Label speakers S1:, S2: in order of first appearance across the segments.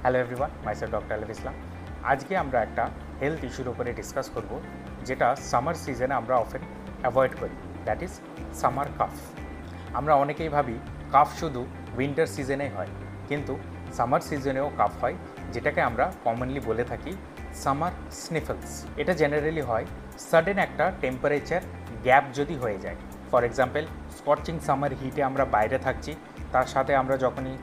S1: Hello everyone, myself doctor আলিফ ইসলাম। আজকে আমরা একটা হেলথ ইস্যুর উপরে ডিসকাস করব, যেটা সামার সিজনে আমরা অফেন অ্যাভয়েড করি, দ্যাট ইজ সামার কাফ। আমরা অনেকেই ভাবি কাফ শুধু উইন্টার সিজনেই হয়, কিন্তু সামার সিজনেও কাফ হয়, যেটাকে আমরা কমনলি বলে থাকি সামার স্নিফলস। এটা জেনারেলি হয় সাডেন একটা টেম্পারেচার গ্যাপ যদি হয়ে যায়। ফর এক্সাম্পল, স্কচিং সামার হিটে আমরা বাইরে থাকছি, তার সাথে আমরা যখনই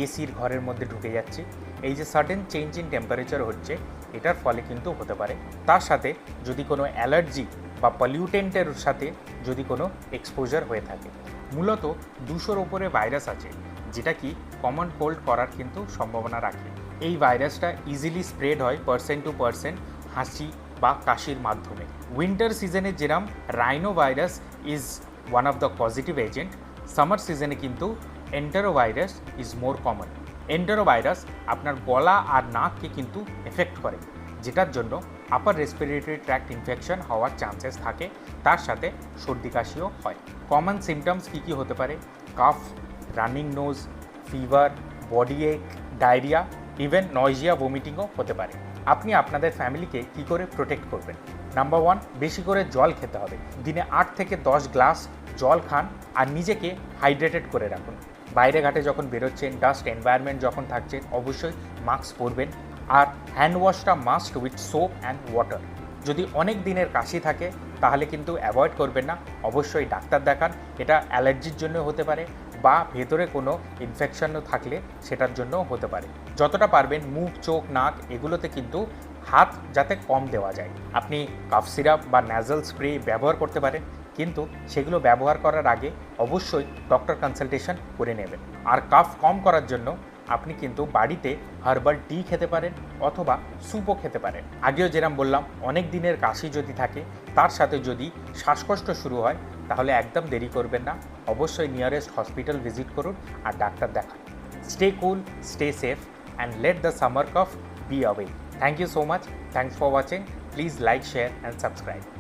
S1: এসির ঘরের মধ্যে ঢুকে যাচ্ছি, এই যে সাডেন চেঞ্জ ইন টেম্পারেচার হচ্ছে, এটার ফলে কিন্তু হতে পারে। তার সাথে যদি কোনো অ্যালার্জি বা পলিউটেন্টের সাথে যদি কোনো এক্সপোজার হয়ে থাকে। মূলত 200-র ওপরে ভাইরাস আছে, যেটা কি কমন কোল্ড করার কিন্তু সম্ভাবনা রাখে। এই ভাইরাসটা ইজিলি স্প্রেড হয় পার্সন টু পার্সন, হাসি বা কাশির মাধ্যমে। উইন্টার সিজনে যেরকম rhino virus is one of the positive agent, summer সিজনে কিন্তু এন্টেরোভাইরাস ইজ মোর কমন। এন্টেরোভাইরাস আপনার গলা আর নাককে কিন্তু এফেক্ট করে, যেটার জন্য আপার রেসপিরেটরি ট্র্যাক্ট ইনফেকশন হওয়ার চান্সেস থাকে। তার সাথে সর্দি কাশিও হয়। কমন সিমটমস কী কী হতে পারে? Cough, running nose, fever, body ache, diarrhoea, even nausea, ভমিটিংও হতে পারে। আপনি আপনাদের ফ্যামিলিকে কী করে প্রোটেক্ট করবেন? নাম্বার 1, বেশি করে জল খেতে হবে। দিনে 8 থেকে 10 গ্লাস জল খান আর নিজেকে হাইড্রেটেড করে রাখুন। বাইরে ঘাটে যখন বেরোচ্ছেন, ডাস্ট এনভায়রনমেন্ট যখন থাকছে, অবশ্যই মাস্ক পরবেন। আর হ্যান্ড ওয়াশটা must with soap and water. যদি অনেক দিনের কাশি থাকে তাহলে কিন্তু অ্যাভয়েড করবেন না, অবশ্যই ডাক্তার দেখান। এটা অ্যালার্জির জন্য হতে পারে বা ভেতরে কোনো ইনফেকশনও থাকলে সেটার জন্যও হতে পারে। যতটা পারবেন মুখ, চোখ, নাক এগুলোতে কিন্তু হাত যাতে কম দেওয়া যায়। আপনি কাফ সিরাপ বা ন্যাজাল স্প্রে ব্যবহার করতে পারেন, কিন্তু সেগুলো ব্যবহার করার আগে অবশ্যই ডক্টর কনসালটেশন করে নেবেন। আর কাফ কম করার জন্য আপনি কিন্তু বাড়িতে হার্বাল টি খেতে পারেন অথবা স্যুপও খেতে পারেন। আগেও যেরকম বললাম, অনেক দিনের কাশি যদি থাকে, তার সাথে যদি শ্বাসকষ্ট শুরু হয়, তাহলে একদম দেরি করবেন না, অবশ্যই নিয়ারেস্ট হসপিটাল ভিজিট করুন আর ডাক্তার দেখান। Stay cool, stay safe and let the summer calf be away. Thank you so much. Thanks for watching. Please like, share and subscribe.